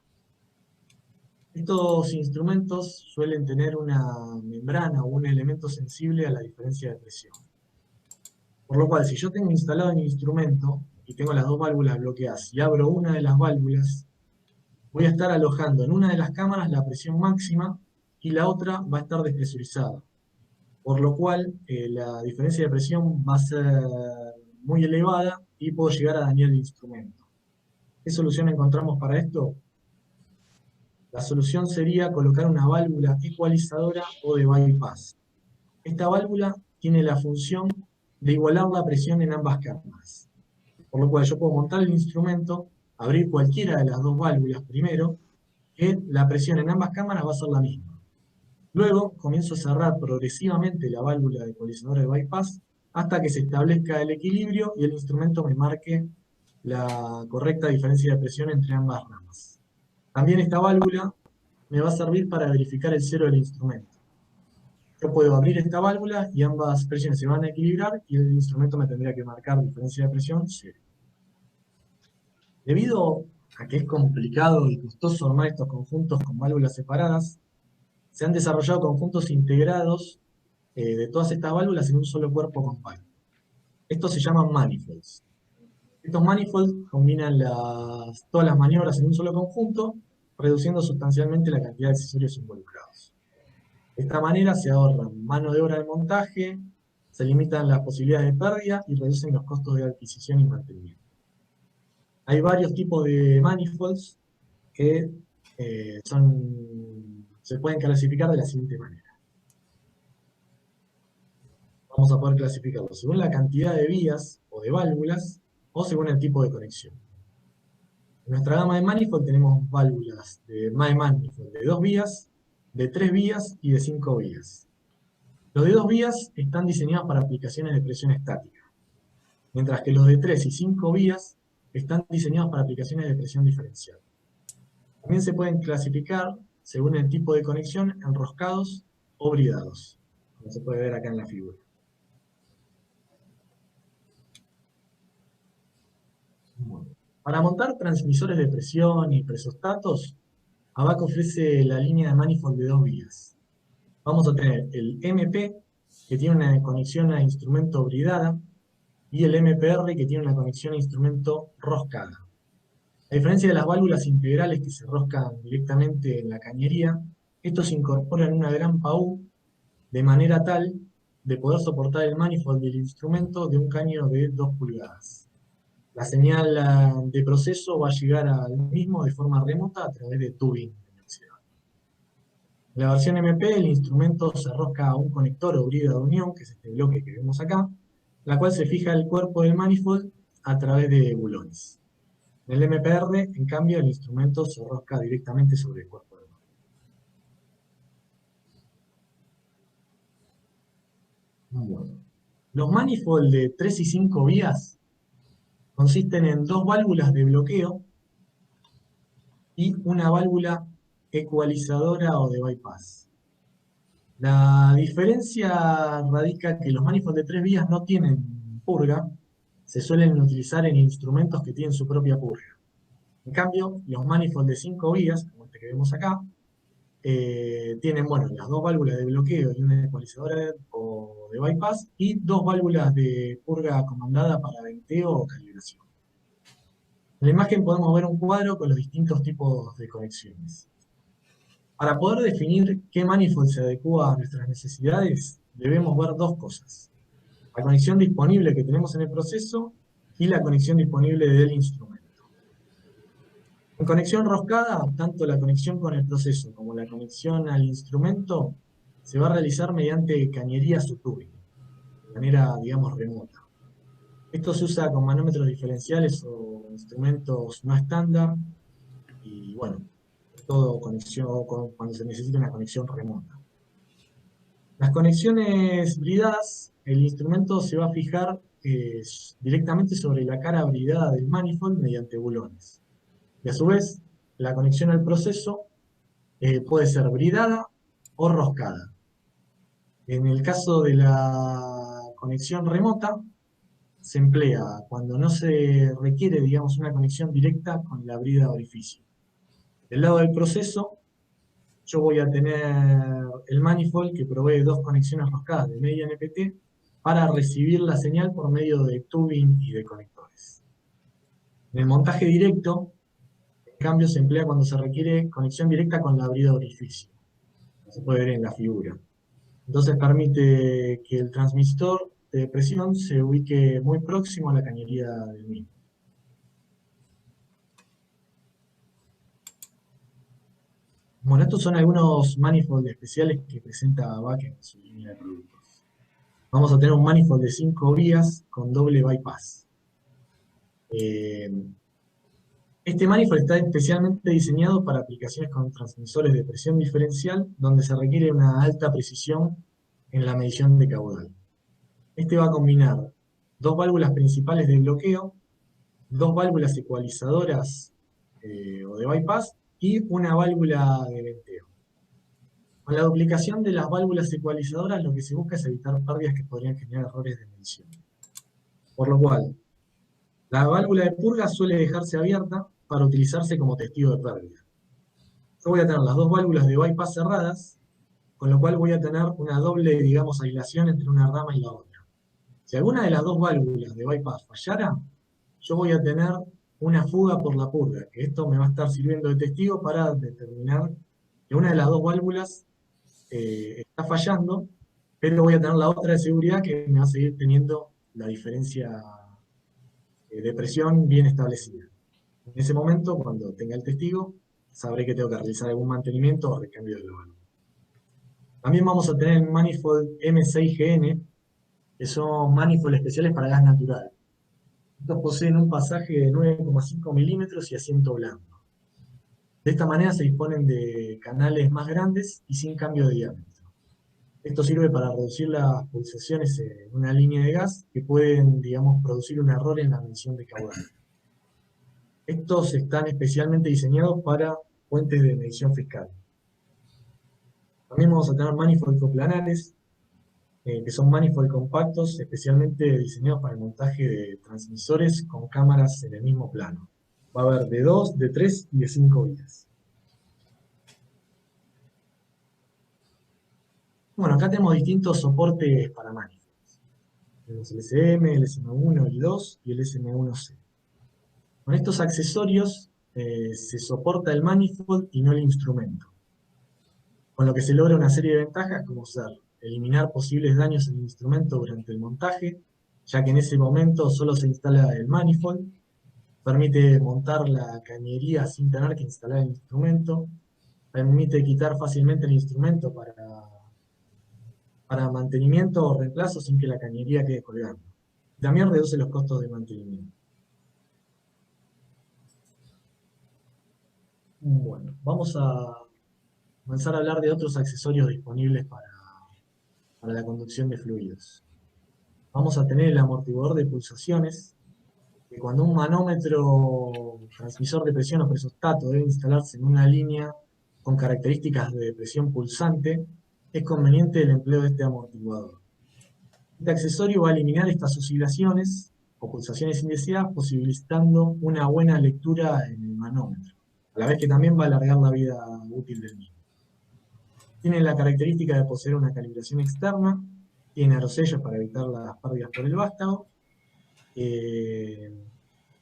Estos instrumentos suelen tener una membrana o un elemento sensible a la diferencia de presión. Por lo cual, si yo tengo instalado el instrumento y tengo las dos válvulas bloqueadas y abro una de las válvulas, voy a estar alojando en una de las cámaras la presión máxima y la otra va a estar despresurizada. Por lo cual, la diferencia de presión va a ser muy elevada y puedo llegar a dañar el instrumento. ¿Qué solución encontramos para esto? La solución sería colocar una válvula ecualizadora o de bypass. Esta válvula tiene la función de igualar la presión en ambas cámaras. Por lo cual yo puedo montar el instrumento, abrir cualquiera de las dos válvulas primero, que la presión en ambas cámaras va a ser la misma. Luego comienzo a cerrar progresivamente la válvula ecualizadora de bypass hasta que se establezca el equilibrio y el instrumento me marque la correcta diferencia de presión entre ambas ramas. También esta válvula me va a servir para verificar el cero del instrumento. Yo puedo abrir esta válvula y ambas presiones se van a equilibrar y el instrumento me tendría que marcar diferencia de presión cero. Debido a que es complicado y costoso armar estos conjuntos con válvulas separadas, se han desarrollado conjuntos integrados de todas estas válvulas en un solo cuerpo compacto. Estos se llaman manifolds. Estos manifolds combinan todas las maniobras en un solo conjunto, reduciendo sustancialmente la cantidad de accesorios involucrados. De esta manera se ahorra mano de obra de montaje, se limitan las posibilidades de pérdida y reducen los costos de adquisición y mantenimiento. Hay varios tipos de manifolds que se pueden clasificar de la siguiente manera. Vamos a poder clasificarlos según la cantidad de vías o de válvulas o según el tipo de conexión. En nuestra gama de manifold tenemos válvulas de manifold de 2 vías, de 3 vías y de 5 vías. Los de 2 vías están diseñados para aplicaciones de presión estática, mientras que los de 3 y 5 vías están diseñados para aplicaciones de presión diferencial. También se pueden clasificar, según el tipo de conexión, enroscados o bridados, como se puede ver acá en la figura. Bueno, Para montar transmisores de presión y presostatos, ABAC ofrece la línea de manifold de dos vías. Vamos a tener el MP, que tiene una conexión a instrumento bridada, y el MPR, que tiene una conexión a instrumento roscada. A diferencia de las válvulas integrales que se roscan directamente en la cañería, estos incorporan una gran PAU de manera tal de poder soportar el manifold del instrumento de un caño de 2 pulgadas. La señal de proceso va a llegar al mismo de forma remota a través de tubing. En la versión MP, el instrumento se rosca a un conector o brida de unión, que es este bloque que vemos acá, la cual se fija el cuerpo del manifold a través de bulones. En el MPR, en cambio, el instrumento se rosca directamente sobre el cuerpo del manifold. Bueno. Los manifold de 3 y 5 vías consisten en dos válvulas de bloqueo y una válvula ecualizadora o de bypass. La diferencia radica que los manifold de 3 vías no tienen purga, se suelen utilizar en instrumentos que tienen su propia purga. En cambio, los manifold de 5 vías, como este que vemos acá, tienen, bueno, las dos válvulas de bloqueo y una ecualizadora o de bypass, y dos válvulas de purga comandada para venteo o calibración. En la imagen podemos ver un cuadro con los distintos tipos de conexiones. Para poder definir qué manifold se adecua a nuestras necesidades, debemos ver dos cosas: la conexión disponible que tenemos en el proceso y la conexión disponible del instrumento. En conexión roscada, tanto la conexión con el proceso como la conexión al instrumento se va a realizar mediante cañerías o tubing, de manera, digamos, remota. Esto se usa con manómetros diferenciales o instrumentos no estándar, y bueno, todo conexión cuando se necesita una conexión remota. Las conexiones bridadas, el instrumento se va a fijar directamente sobre la cara bridada del manifold mediante bulones. Y a su vez, la conexión al proceso puede ser bridada o roscada. En el caso de la conexión remota, se emplea cuando no se requiere, digamos, una conexión directa con la brida de orificio. Del lado del proceso, yo voy a tener el manifold que provee dos conexiones roscadas de media NPT para recibir la señal por medio de tubing y de conectores. En el montaje directo, en cambio, se emplea cuando se requiere conexión directa con la brida de orificio, como se puede ver en la figura. Entonces permite que el transmisor de presión se ubique muy próximo a la cañería del mismo. Bueno, estos son algunos manifold especiales que presenta ABAC en su línea de productos. Vamos a tener un manifold de 5 vías con doble bypass. Este manifold está especialmente diseñado para aplicaciones con transmisores de presión diferencial, donde se requiere una alta precisión en la medición de caudal. Este va a combinar dos válvulas principales de bloqueo, dos válvulas ecualizadoras o de bypass y una válvula de venteo. Con la duplicación de las válvulas ecualizadoras, lo que se busca es evitar pérdidas que podrían generar errores de medición. Por lo cual, la válvula de purga suele dejarse abierta para utilizarse como testigo de pérdida. Yo voy a tener las dos válvulas de bypass cerradas, con lo cual voy a tener una doble, digamos, aislación entre una rama y la otra. Si alguna de las dos válvulas de bypass fallara, yo voy a tener una fuga por la purga, que esto me va a estar sirviendo de testigo para determinar que una de las dos válvulas está fallando, pero voy a tener la otra de seguridad que me va a seguir teniendo la diferencia de presión bien establecida. En ese momento, cuando tenga el testigo, sabré que tengo que realizar algún mantenimiento o recambio de la válvula. También vamos a tener manifold M6GN, que son manifold especiales para gas natural. Estos poseen un pasaje de 9,5 milímetros y asiento blando. De esta manera se disponen de canales más grandes y sin cambio de diámetro. Esto sirve para reducir las pulsaciones en una línea de gas que pueden, digamos, producir un error en la medición de caudal. Estos están especialmente diseñados para puentes de medición fiscal. También vamos a tener manifold coplanares, que son manifold compactos, especialmente diseñados para el montaje de transmisores con cámaras en el mismo plano. Va a haber de 2, de 3 y de 5 vías. Bueno, acá tenemos distintos soportes para manifolds. Tenemos el SM, el SM1, el I2 y el SM1C. Con estos accesorios se soporta el manifold y no el instrumento, con lo que se logra una serie de ventajas como ser eliminar posibles daños en el instrumento durante el montaje, ya que en ese momento solo se instala el manifold, permite montar la cañería sin tener que instalar el instrumento, permite quitar fácilmente el instrumento para mantenimiento o reemplazo sin que la cañería quede colgando. También reduce los costos de mantenimiento. Bueno, vamos a comenzar a hablar de otros accesorios disponibles para la conducción de fluidos. Vamos a tener el amortiguador de pulsaciones, que cuando un manómetro, transmisor de presión o presostato debe instalarse en una línea con características de presión pulsante, es conveniente el empleo de este amortiguador. Este accesorio va a eliminar estas oscilaciones o pulsaciones indeseadas, posibilitando una buena lectura en el manómetro, a la vez que también va a alargar la vida útil del mismo. Tiene la característica de poseer una calibración externa, tiene aerosellos para evitar las pérdidas por el vástago.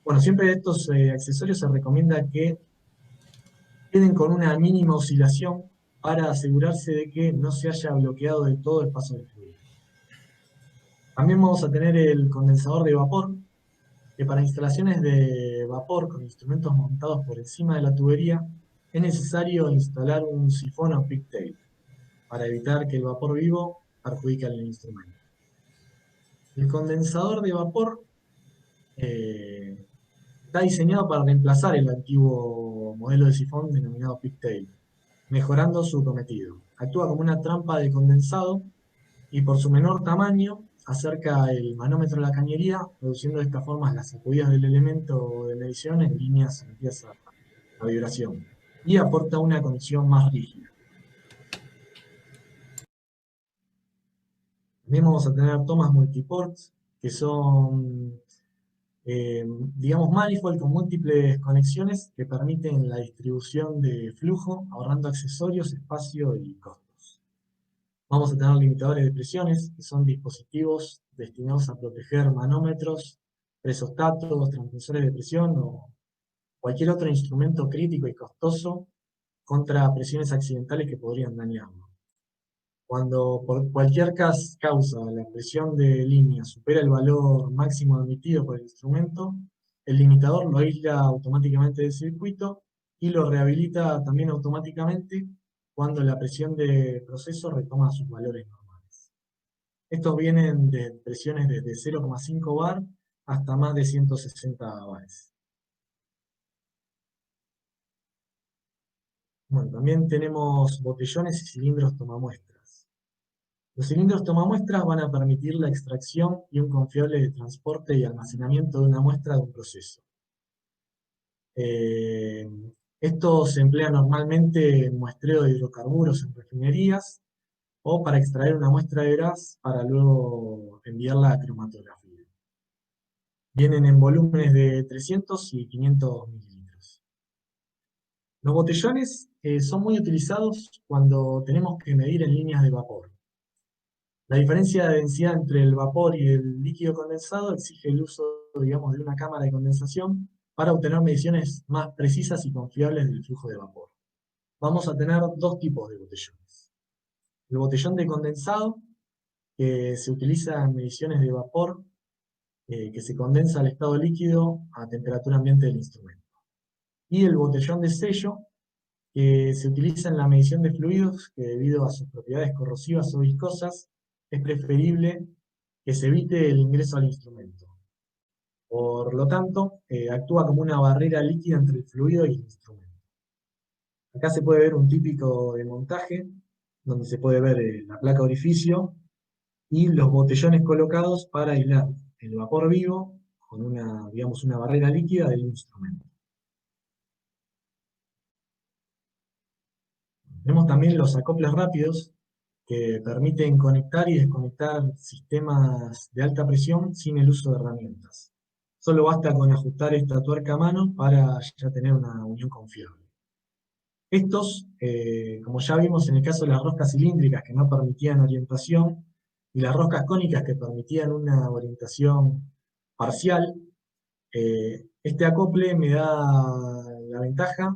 Bueno, siempre estos accesorios se recomienda que queden con una mínima oscilación para asegurarse de que no se haya bloqueado de todo el paso del fluido. También vamos a tener el condensador de vapor, que para instalaciones de vapor con instrumentos montados por encima de la tubería, es necesario instalar un sifón o pigtail, para evitar que el vapor vivo perjudique al instrumento. El condensador de vapor está diseñado para reemplazar el antiguo modelo de sifón denominado pigtail, mejorando su cometido. Actúa como una trampa de condensado y por su menor tamaño acerca el manómetro a la cañería, reduciendo de esta forma las sacudidas del elemento de medición en líneas sometidas a vibración, y aporta una conexión más rígida. También vamos a tener tomas multiports, que son, digamos, manifold con múltiples conexiones que permiten la distribución de flujo, ahorrando accesorios, espacio y costos. Vamos a tener limitadores de presiones, que son dispositivos destinados a proteger manómetros, presostatos, transmisores de presión o cualquier otro instrumento crítico y costoso contra presiones accidentales que podrían dañarlo. Cuando por cualquier causa la presión de línea supera el valor máximo admitido por el instrumento, el limitador lo aísla automáticamente del circuito y lo rehabilita también automáticamente cuando la presión de proceso retoma sus valores normales. Estos vienen de presiones desde 0,5 bar hasta más de 160 bares. Bueno, también tenemos botellones y cilindros tomamuestras. Los cilindros tomamuestras van a permitir la extracción y un confiable transporte y almacenamiento de una muestra de un proceso. Esto se emplea normalmente en muestreo de hidrocarburos en refinerías o para extraer una muestra de gas para luego enviarla a cromatografía. Vienen en volúmenes de 300 y 500 mililitros. Los botellones son muy utilizados cuando tenemos que medir en líneas de vapor. La diferencia de densidad entre el vapor y el líquido condensado exige el uso, digamos, de una cámara de condensación para obtener mediciones más precisas y confiables del flujo de vapor. Vamos a tener dos tipos de botellones. El botellón de condensado, que se utiliza en mediciones de vapor, que se condensa al estado líquido a temperatura ambiente del instrumento. Y el botellón de sello, que se utiliza en la medición de fluidos, que debido a sus propiedades corrosivas o viscosas, es preferible que se evite el ingreso al instrumento. Por lo tanto, actúa como una barrera líquida entre el fluido y el instrumento. Acá se puede ver un típico de montaje, donde se puede ver la placa orificio y los botellones colocados para aislar el vapor vivo con una, digamos, una barrera líquida del instrumento. Tenemos también los acoples rápidos, que permiten conectar y desconectar sistemas de alta presión sin el uso de herramientas. Solo basta con ajustar esta tuerca a mano para ya tener una unión confiable. Estos, como ya vimos en el caso de las roscas cilíndricas que no permitían orientación, y las roscas cónicas que permitían una orientación parcial, este acople me da la ventaja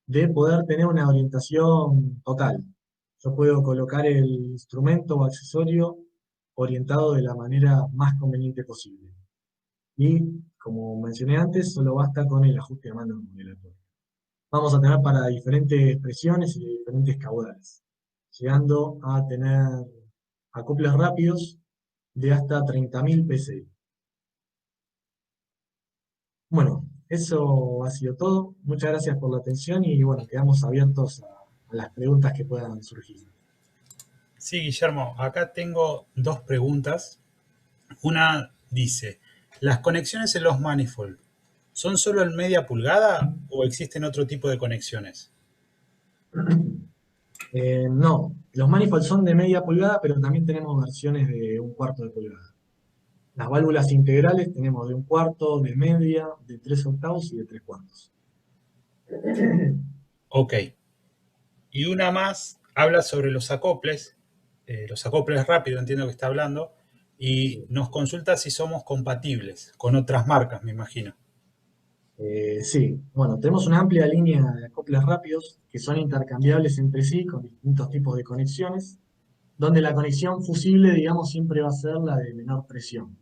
de poder tener una orientación total. Yo puedo colocar el instrumento o accesorio orientado de la manera más conveniente posible. Y, como mencioné antes, solo basta con el ajuste a mano de la tuerca. Vamos a tener para diferentes presiones y diferentes caudales, llegando a tener acoples rápidos de hasta 30.000 PSI. Bueno, eso ha sido todo. Muchas gracias por la atención y bueno, quedamos abiertos a las preguntas que puedan surgir. Sí, Guillermo, acá tengo dos preguntas. Una dice, ¿las conexiones en los manifold son solo en media pulgada o existen otro tipo de conexiones? No, los manifolds son de media pulgada, pero también tenemos versiones de un cuarto de pulgada. Las válvulas integrales tenemos de un cuarto, de media, de 3/8 y de 3/4. Ok. Y una más habla sobre los acoples rápidos, entiendo que está hablando, y Sí. nos consulta si somos compatibles con otras marcas, me imagino. Sí, bueno, tenemos una amplia línea de acoples rápidos que son intercambiables entre sí con distintos tipos de conexiones, donde la conexión fusible, digamos, siempre va a ser la de menor presión.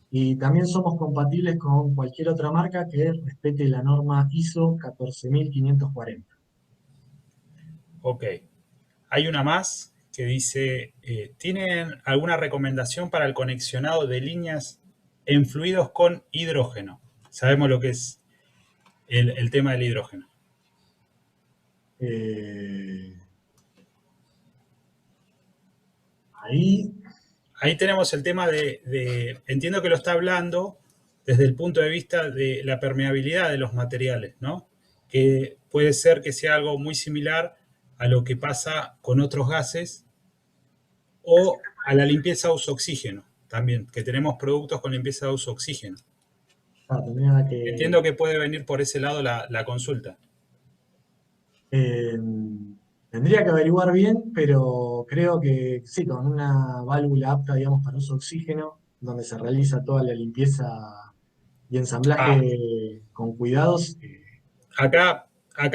Y también somos compatibles con cualquier otra marca que respete la norma ISO 14540. Ok. Hay una más que dice, ¿tienen alguna recomendación para el conexionado de líneas en fluidos con hidrógeno? Sabemos lo que es el tema del hidrógeno. Eh, ahí, Ahí tenemos el tema entiendo que lo está hablando desde el punto de vista de la permeabilidad de los materiales, ¿no? Que puede ser que sea algo muy similar a lo que pasa con otros gases o a la limpieza a uso oxígeno también, que tenemos productos con limpieza a uso oxígeno. tendría que Entiendo que puede venir por ese lado la consulta. Eh, tendría que averiguar bien, pero creo que sí, con una válvula apta, digamos, para uso oxígeno, donde se realiza toda la limpieza y Ah, ensamblaje con cuidados. acá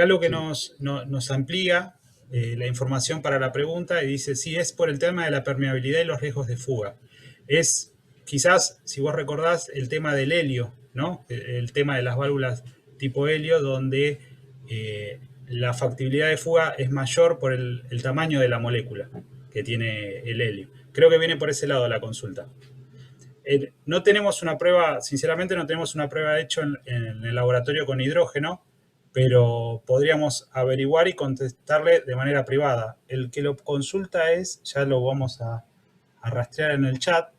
lo que Sí, nos amplía la información para la pregunta y dice, sí, es por el tema de la permeabilidad y los riesgos de fuga. Es quizás, si vos recordás, el tema del helio, ¿no? El tema de las válvulas tipo helio, donde la factibilidad de fuga es mayor por el tamaño de la molécula que tiene el helio. Creo que viene por ese lado la consulta. No tenemos una prueba, sinceramente no tenemos una prueba hecha en el laboratorio con hidrógeno, pero podríamos averiguar y contestarle de manera privada. El que lo consulta es, ya lo vamos a rastrear en el chat,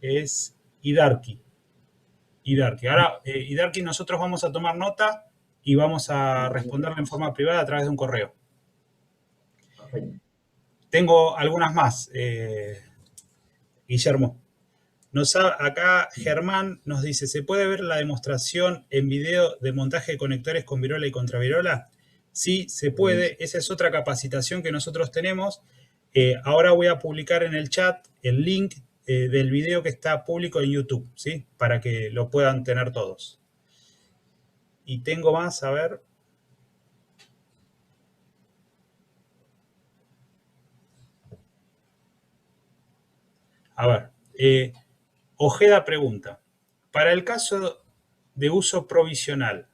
es Idarki. Idarki. Ahora, Idarki, nosotros vamos a tomar nota y vamos a responderle en forma privada a través de un correo. perfecto. Tengo algunas más, Guillermo. Acá Germán nos dice, ¿se puede ver la demostración en video de montaje de conectores con virola y contravirola? Sí, se puede. Esa es otra capacitación que nosotros tenemos. Ahora voy a publicar en el chat el link del video que está público en YouTube, ¿sí? Para que lo puedan tener todos. Y tengo más, a ver. A ver. Ojeda pregunta, para el caso de uso provisional,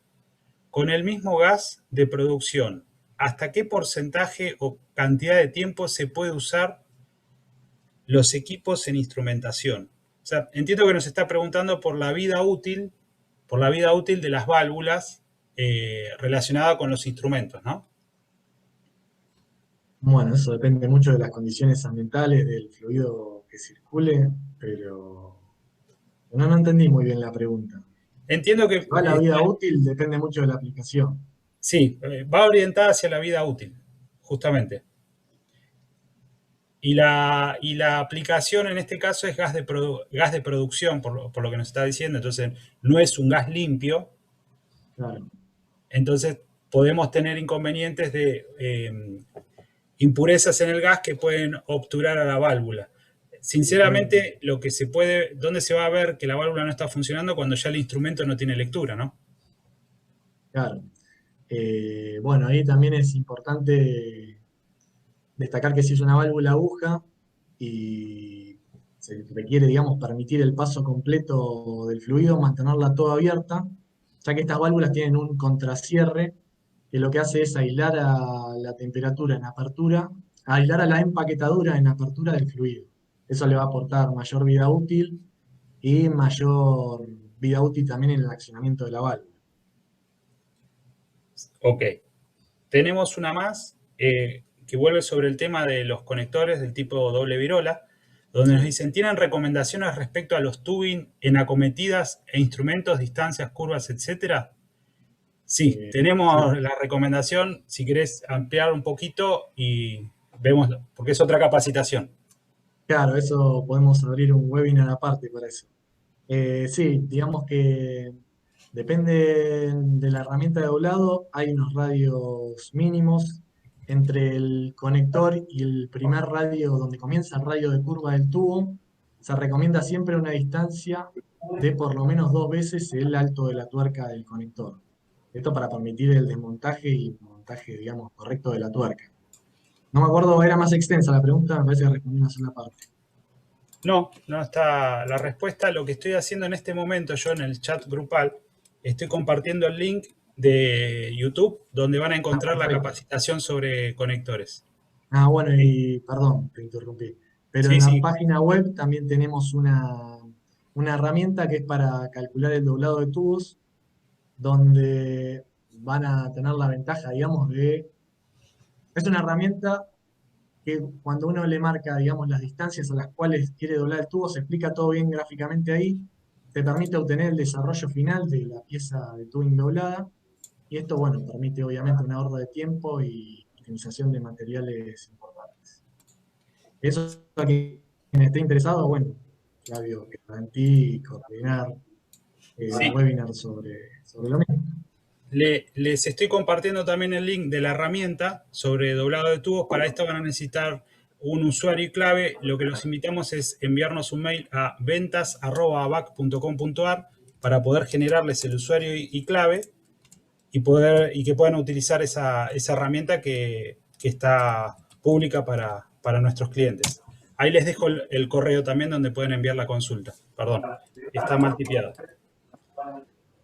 con el mismo gas de producción, ¿hasta qué porcentaje o cantidad de tiempo se puede usar los equipos en instrumentación? O sea, entiendo que nos está preguntando por la vida útil de las válvulas relacionada con los instrumentos, ¿no? Bueno, eso depende mucho de las condiciones ambientales, del fluido que circule, pero no entendí muy bien la pregunta. Entiendo que Igual la vida útil depende mucho de la aplicación. sí, va orientada hacia la vida útil, justamente. Y la aplicación en este caso es gas de producción, por lo que nos está diciendo. Entonces, no es un gas limpio. Claro. Entonces, podemos tener inconvenientes de impurezas en el gas que pueden obturar a la válvula. Sinceramente, ¿dónde se va a ver que la válvula no está funcionando? Cuando ya el instrumento no tiene lectura, ¿no? Claro. Bueno, ahí también es importante destacar que si es una válvula aguja y se requiere, digamos, permitir el paso completo del fluido, mantenerla toda abierta, ya que estas válvulas tienen un contracierre que lo que hace es aislar a la temperatura en apertura, aislar a la empaquetadura en apertura del fluido. Eso le va a aportar mayor vida útil y mayor vida útil también en el accionamiento de la válvula. Ok. Tenemos una más que vuelve sobre el tema de los conectores del tipo doble virola, donde nos dicen, ¿tienen recomendaciones respecto a los tubing en acometidas e instrumentos, distancias, curvas, etcétera? Sí, tenemos Sí. la recomendación, si querés ampliar un poquito y vemos, porque es otra capacitación. Claro, eso podemos abrir un webinar aparte para eso. Sí, digamos que depende de la herramienta de doblado, hay unos radios mínimos entre el conector y el primer radio, donde comienza el radio de curva del tubo. Se recomienda siempre una distancia de por lo menos 2 veces el alto de la tuerca del conector. Esto para permitir el desmontaje y montaje, digamos, correcto de la tuerca. No me acuerdo, era más extensa la pregunta, me parece que respondí una sola parte. No, no está la respuesta. Lo que estoy haciendo en este momento, yo en el chat grupal, estoy compartiendo el link de YouTube, donde van a Ah, encontrar la perfecto. capacitación sobre conectores. Ah, bueno, y perdón, te interrumpí. Pero en Sí, la sí. página web también tenemos una herramienta que es para calcular el doblado de tubos, donde van a tener la ventaja, digamos, de... Es una herramienta que cuando uno le marca, digamos, las distancias a las cuales quiere doblar el tubo, se explica todo bien gráficamente ahí, te permite obtener el desarrollo final de la pieza de tubing doblada, y esto, bueno, permite obviamente un ahorro de tiempo y utilización de materiales importantes. Eso a quien esté interesado, bueno, Flavio, queda en ti coordinar un Sí. webinar sobre lo mismo. Les estoy compartiendo también el link de la herramienta sobre doblado de tubos. Para esto van a necesitar un usuario y clave. Lo que los invitamos es enviarnos un mail a ventas@abac.com.ar para poder generarles el usuario y clave y que puedan utilizar esa herramienta que está pública para nuestros clientes. Ahí les dejo el correo también donde pueden enviar la consulta. Perdón, está mal tipeado.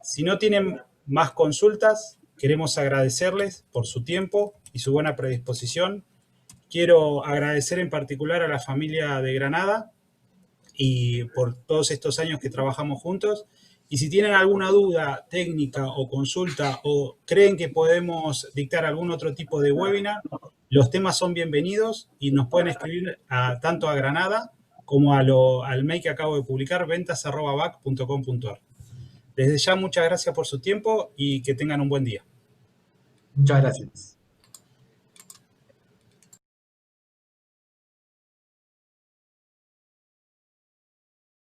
Si no tienen más consultas, queremos agradecerles por su tiempo y su buena predisposición. Quiero agradecer en particular a la familia de Granada y por todos estos años que trabajamos juntos. Y si tienen alguna duda técnica o consulta o creen que podemos dictar algún otro tipo de webinar, los temas son bienvenidos y nos pueden escribir tanto a Granada como al mail que acabo de publicar, ventas@bac.com.ar. Desde ya, muchas gracias por su tiempo y que tengan un buen día. Muchas gracias.